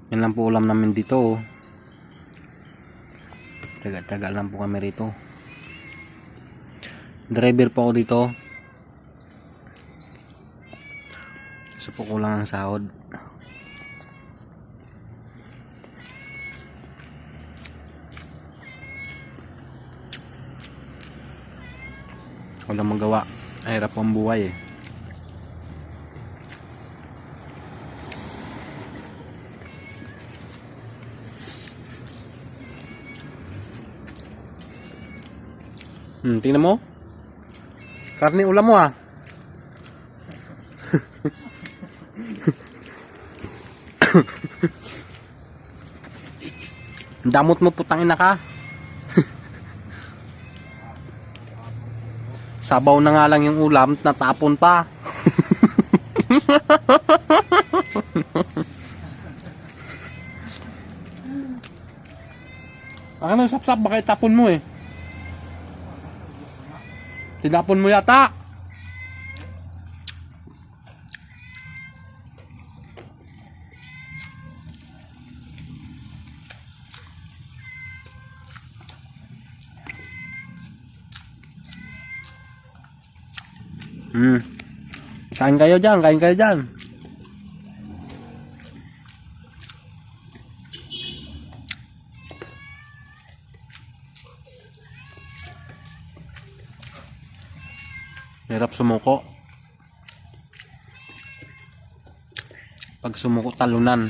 Yan lang po ulam namin dito. Taga-taga lang po kami rito. Driver po ako dito. Kasi po kulang ang sahod. Walang magawa. Hirap ang buhay eh. Tingnan mo. Karne ulam mo ah. Damot mo putangin na ka. Sabaw na nga lang yung ulam, natapon pa. Ano sap-sap, baka itapon mo eh. Tinapon mo yata. Kain kayo dyan, kain kayo dyan. Hirap sumuko. Pag sumuko, talunan.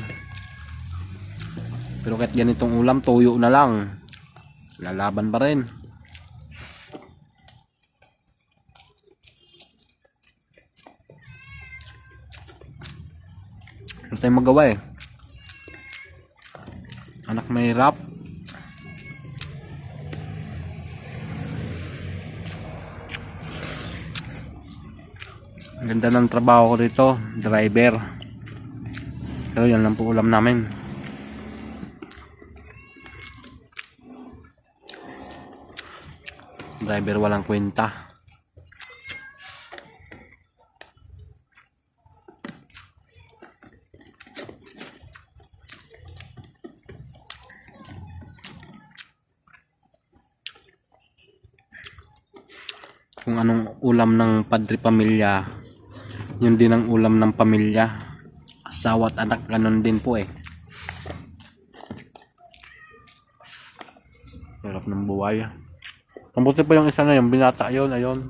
Pero kahit ganitong ulam, tuyo na lang. Lalaban pa rin. Ano tayong magawa eh. Anak mahirap. Ganda ng trabaho ko dito, driver. Pero yan lang po ulam namin. Driver walang kwenta. Kung anong ulam ng padre pamilya, yun din ang ulam ng pamilya. Asawa at anak, ganun din po eh. Hirap ng buhay. Mabuti pa yung isa na yung binata yun, ayun.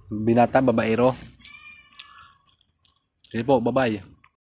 Binata, babaero. Sige po, bye-bye.